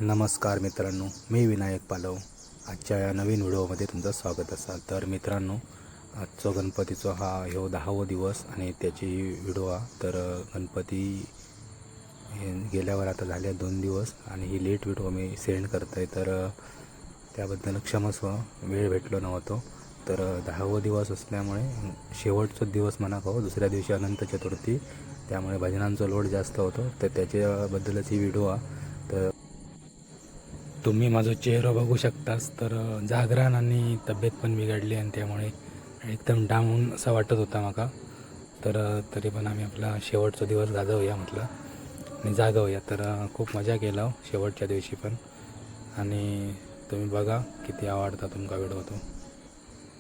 नमस्कार मित्रांनो, मी विनायक पालव. आजच्या या नवीन व्हिडिओमध्ये तुमचं स्वागत असाल. तर मित्रांनो, आजचा गणपतीचा हा 10वा दिवस आणि त्याची व्हिडिओ तर गणपती गेल्यावर आता झाले 2 दिवस आणि ही लेट व्हिडिओ मी सेंड करत आहे. तर त्याबद्दल क्षमस्व, वेळ भेटलो नव्हतो. तर 10वा दिवस असल्यामुळे शेवटचा दिवस म्हणा हो, दुसऱ्या दिवशी अनंत चतुर्थी, त्यामुळे भजनांचा लोड जास्त होतो. तर त्याच्याबद्दलच ही व्हिडिओ तर तुम्ही माझा चेहरा बघू शकतास. तर जागरण आणि तब्येत पण बिघडली आणि त्यामुळे एकदम डाऊन असा वाटत होता माका. तर तरी पण आम्ही आपला शेवटचा दिवस गाजवूया म्हटलं आणि जागवूया. तर खूप मजा केला शेवटच्या दिवशी पण. आणि तुम्ही बघा किती आवडता तुमका व्हिडिओ तो.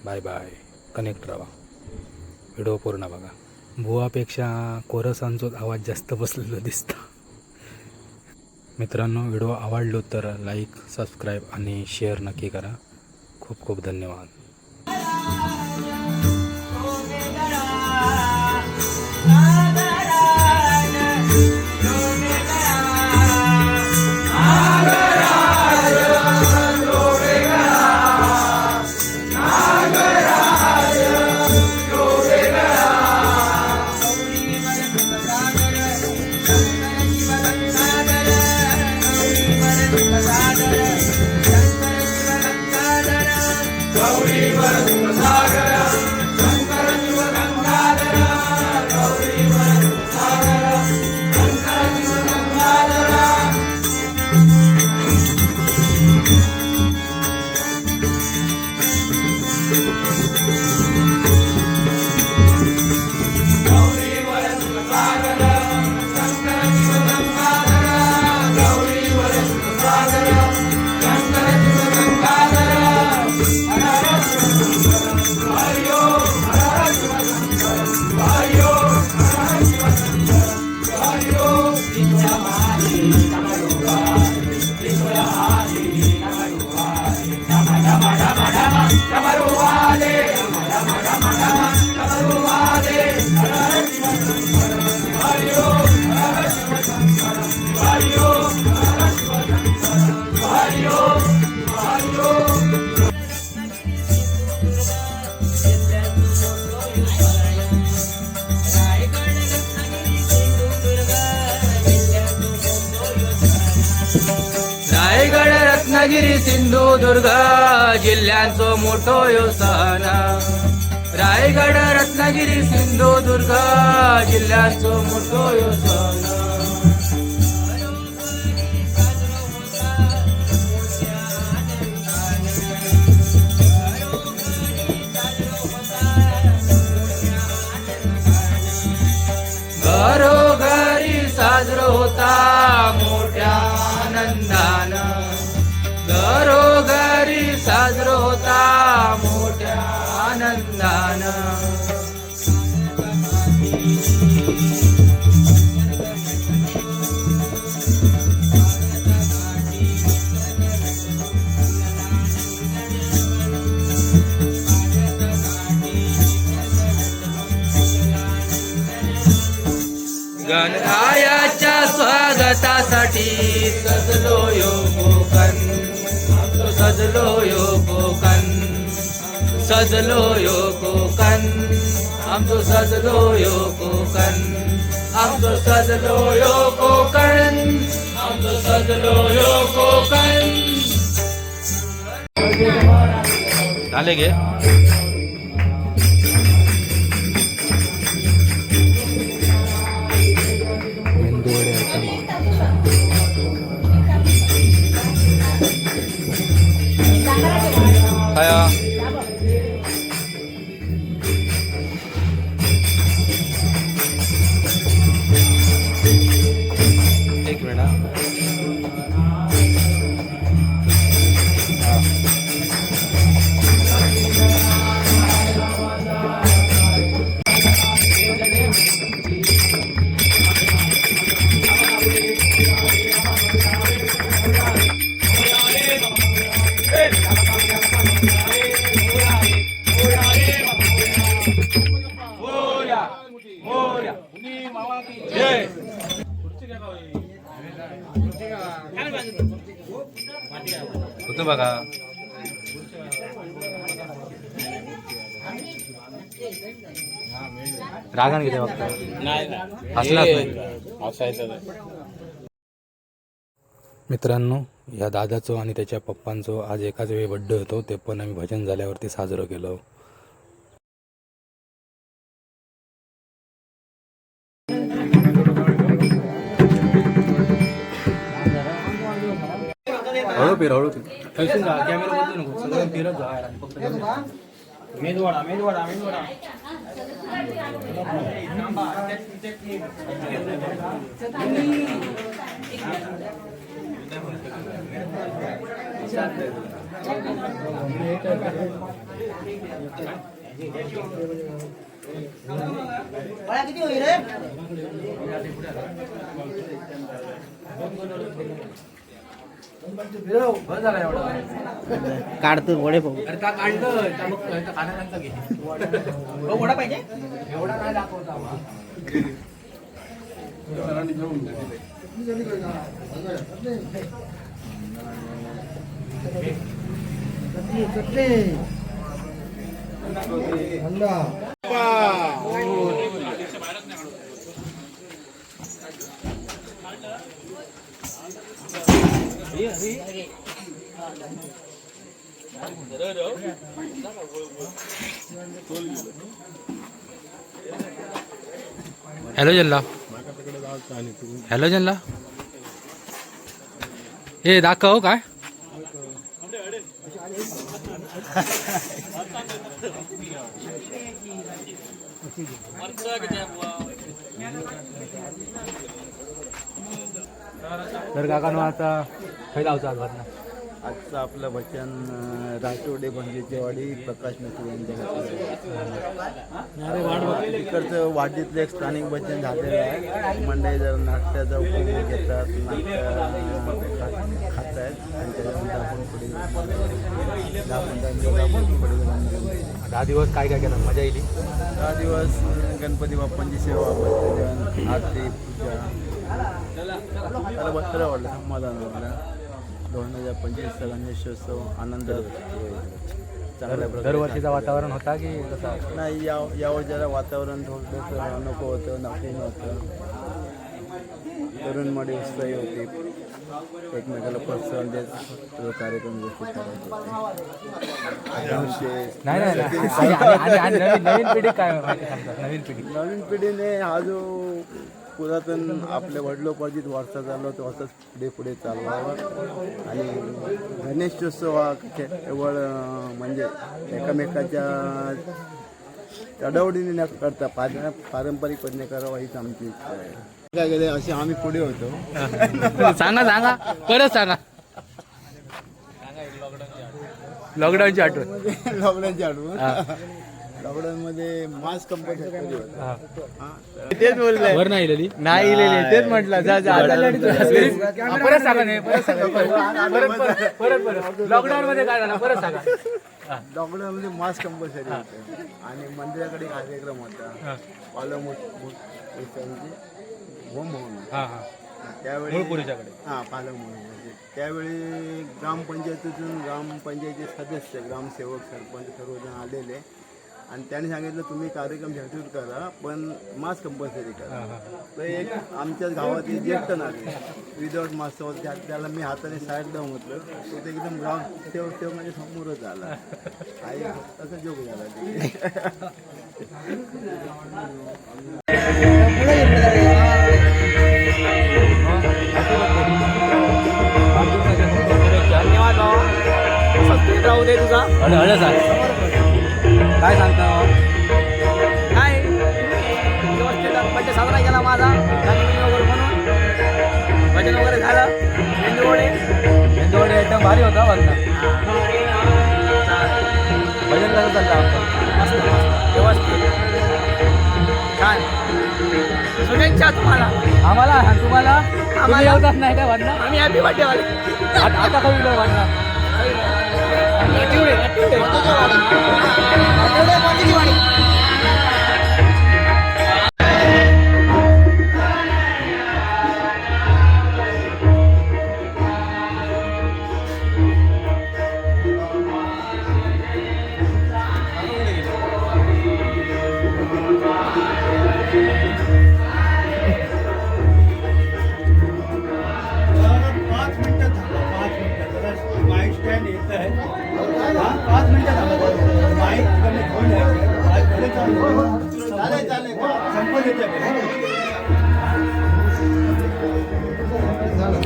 बाय बाय, कनेक्ट राहा, व्हिडिओ पूर्ण बघा. बुवापेक्षा कोरसांचा आवाज जास्त बसलेला दिसतो. मित्रांनो, व्हिडिओ आवडलो तर लाईक, सबस्क्राईब आणि शेअर नक्की करा. खूप खूप धन्यवाद. रायगड, रत्नागिरी, सिंधुदुर्ग जिल्ह्यांचो मोठो यो सण. रायगड, रत्नागिरी, सिंधुदुर्ग जिल्ह्यांचो मोठो यो सण. घरोघरी साजरा होता मोठ्या आनंदानं. घरोघरी साजरा होता मोठ्या आनंदानं. गणरायाच्या स्वागतासाठी सजलो यो कोकण. सजलो यो कोकण, सजलो यो कोकण, आमचो सजलो यो कोकण, आमचो सजलो यो कोकण, आमचो सजलो यो कोकण. झाले गे काय एक मिनिट. मोरया, जय. होतं बघा. रागान किती बघता हसलाच नाही. मित्रांनो, या दादाचं आणि त्याच्या पप्पांचं आज एकाच वेळी बड्डे होतो. ते पण आम्ही भजन झाल्यावरती साजरं केलं. हळू फिर हळू कॅमेरा बदलू नको, सगळं फिरत जा. मेदवाडा मेदवाडा मेदवाडा किती होईल रे? काढतो वडे भाऊ. अरे का काढलं खाण्याचा घे. वडा पाहिजे एवढा नाही दाखवता. हॅलोजनला हॅलोजनला हे दाखव काय. तर काकानो आता खायला लावचा आज भरणा. आजचं आपलं भजन राठोडे भंगेचेवाडी प्रकाश मित्र यांच्या इकडचं वाडीतलं एक स्थानिक भजन झालेलं आहे. मंडळी जर नाट्याचा उपयोग घेतात, नाट्य खात आहेत आणि त्याच्यानंतर आपण पुढे 10-15 मिनिट पुढे 10 दिवस काय काय केलं, मजा येईल. 10 दिवस गणपती बाप्पांची सेवा, भजन, आरती, पूजा. त्याला बरं वाटलं, समाधान वाटलं. 2025चा गणेशोत्सव आनंदात चांगल्या प्रकारे दरवर्षीचं वातावरण होता की कसं. नाही, यावर जरा वातावरण थोडंसं नको होतं, नफीन होतं. तरुण मडी उत्साही होती, एकमेकाला प्रोत्साहन देत तो कार्यक्रम व्यवस्थित नाही नाही आणि नवीन पिढी काय माहिती सांगतात. नवीन पिढीने हा जो पुरातन आपल्या वडिलोपार्जित वारसा चालला तो असंच पुढे चालवावा. आणि गणेशोत्सव हा केवळ म्हणजे एकमेकाच्या चढवडीने न करता पारंपरिक पद्धतीने करावा हीच आमची इच्छा आहे. काय गेले असे आम्ही पुढे होतो. सांगा परत सांगा. लॉकडाऊनची आठवण. लॉकडाऊन मध्ये मास्क कंपल्सरी होता. तेच बोलले वर नाही इलेली. नाही इलेले तेच म्हटलं परत सांगा. परत लॉकडाऊन मध्ये काय झालं परत सांगा. लॉकडाऊन मध्ये मास्क कंपल्सरी होते आणि मंदिराकडे कार्यक्रम होता. होम म्हणून त्यावेळी पालक म्हणून त्यावेळी ग्रामपंचायतीतून ग्रामपंचायतीचे सदस्य, ग्रामसेवक, सरपंच सर्वजण आलेले आणि त्यांनी सांगितलं तुम्ही कार्यक्रम झटूट करा पण मास्क कंपल्सरी करा. तर एक आमच्याच गावातील ज्येष्ठ नागरिक विदाउट मास्क त्याला मी हाताने साईड लावून म्हटलं तो एकदम ग्रामसेवक म्हणजे समोरच आला. आई असं जोक झाला. धन्यवाद बाबा. राहू दे तुझा. काय सांगता काय व्यवस्थित बड्डे साजरा केला माझा वगैरे म्हणून भजन वगैरे झालं. मेंदोडे एकदम भारी होता वरना. भजन कसं चाललं मस्त मस्त व्यवस्थित छान. शुभेच्छा तुम्हाला. आम्हाला तुम्हाला आम्हाला येतच नाही काय वरना. आम्ही हॅपी बड्डे वाले. आता कधी वरना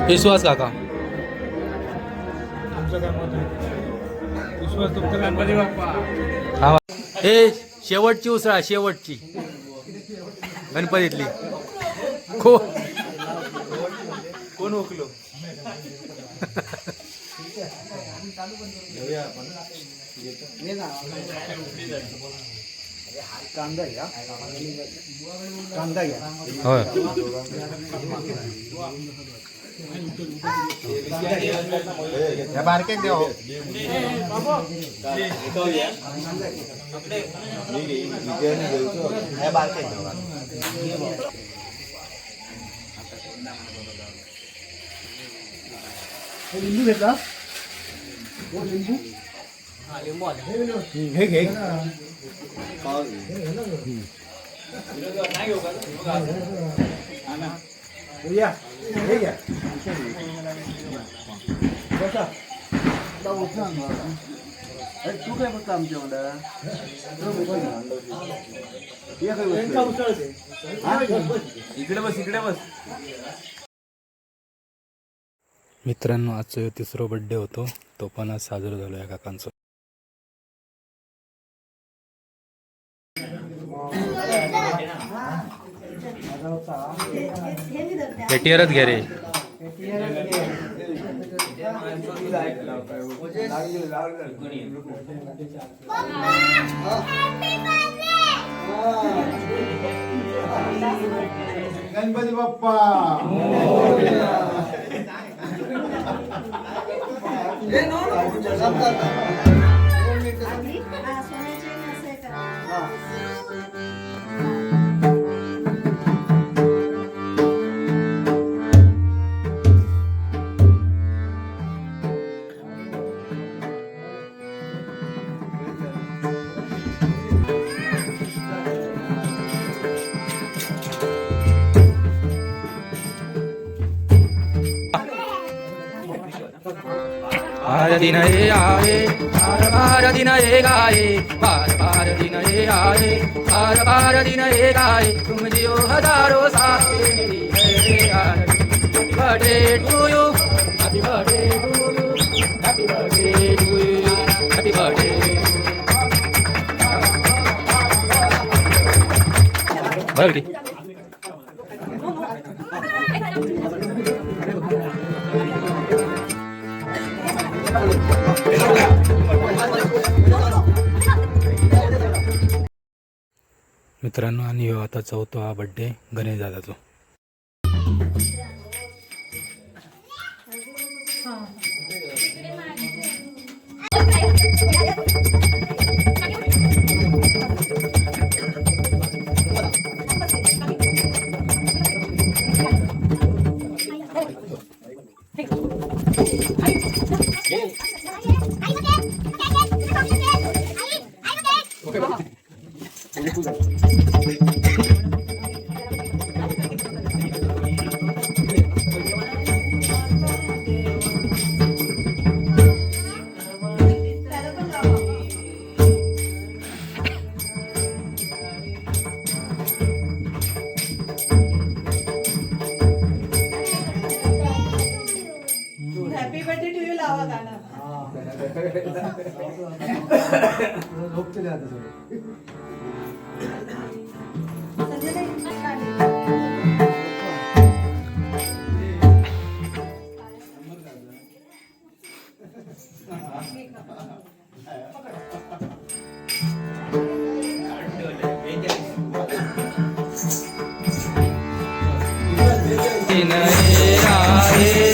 विश्वास काका हा. हे शेवटची उसळा शेवटची गणपतीतली कोण ओकलो कांदा घ्या कांदा घ्या होय बारकेक द्या लिंबू घेतला हे घे या हे घ्या तू काय बघता आमच्याकडं इकडे बस इकडे बस. मित्रांनो आजचं तिसरं बड्डे होतो तो पण आज साजरा झालो या काकांचं. पेटीवरच घे रे गणपती बाप्पा दिन हे आए बार दिन हे गाए बार दिन हे आए बार दिन हे गाए तुम जियो हजारों साल मेरी happy birthday to you happy birthday to you happy birthday to you happy birthday birthday मित्रांनो आणि ह्यो आता चौथा बड्डे गणेश दादाचो. हॅपी बर्थडे टू यू लावा गाणं. दिन हे आए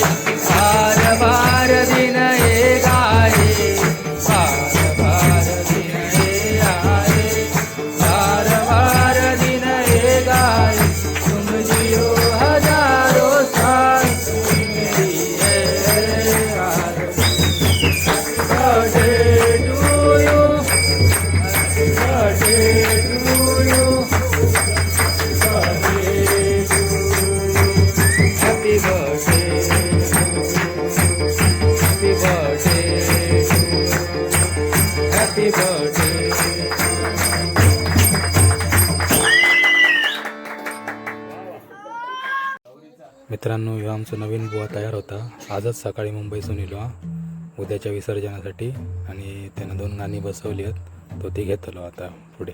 बार दिन हे गाए बार दिन हे आए बार दिन हे गाए तुम जियो हजारों साल मेरी birthday to you birthday to you Happy birthday, happy birthday, happy birthday. मित्रांनो ह्यो आमचा नवीन बुवा तयार होता. आजच सकाळी मुंबईतून इलो हा उद्याच्या विसर्जनासाठी आणि त्यानं 2 गाणी बसवली आहेत. तो ती घेतलो आता पुढे.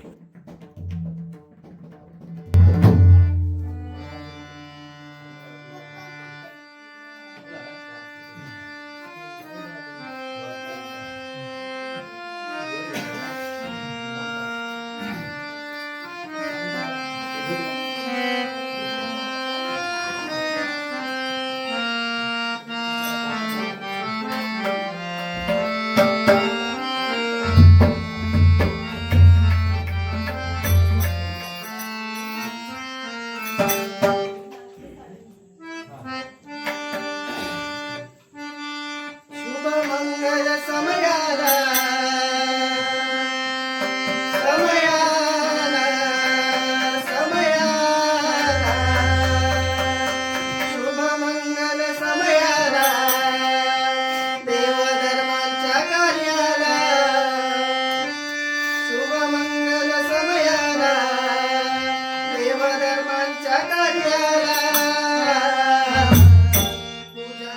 शुभमंगल समयाला समयाला समयाला शुभमंगल समयाला देवधर्मांच्या कार्याला शुभमंगल समयाला देवधर्मांच्या कार्याला पूजा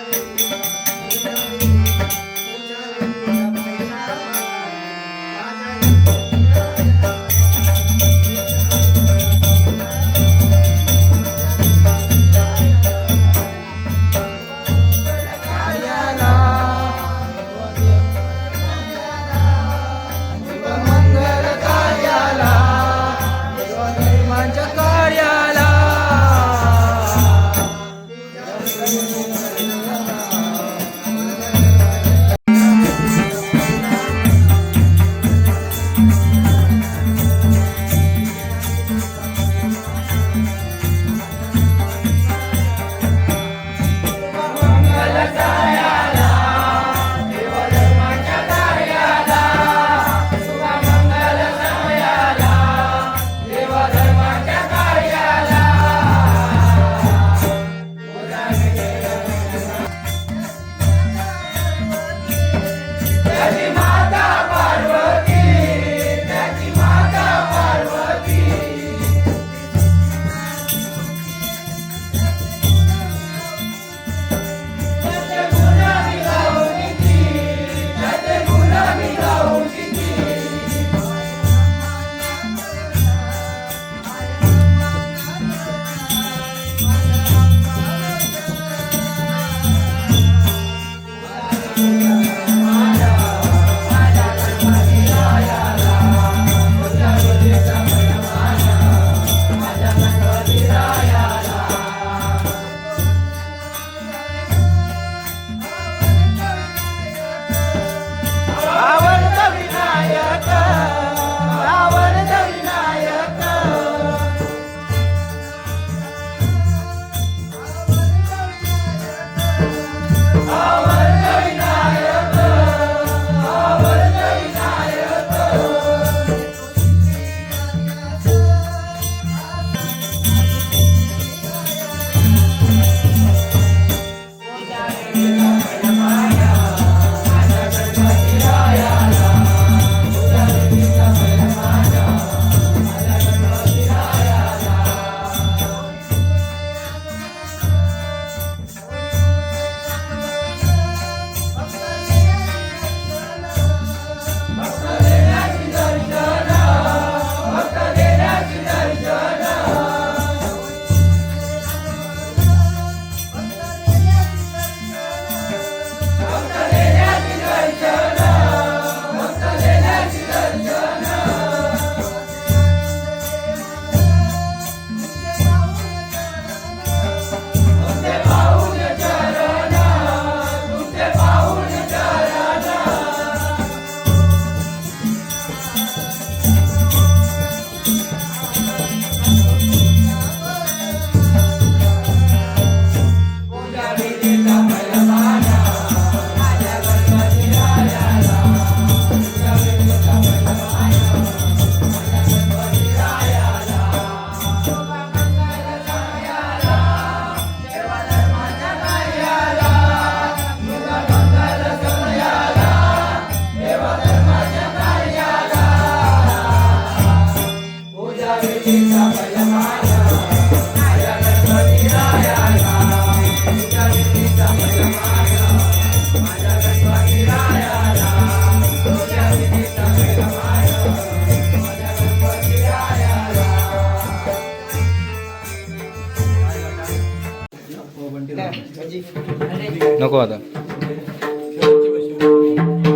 नको आता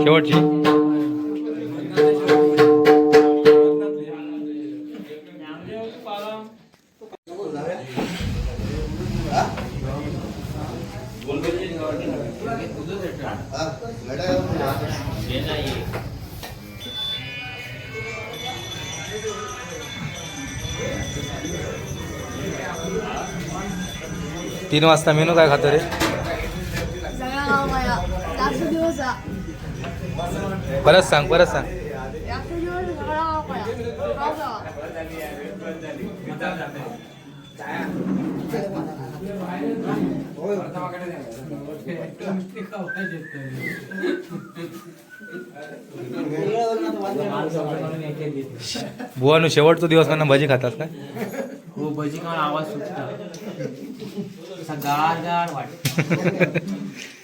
शेवटची तीन वाजता मेनू काय खातो रे परत सांग बुवानू शेवटचा दिवस म्हणून भजी खातात का हो भजी खाऊन आवाज सुटता असा गार गार वाटत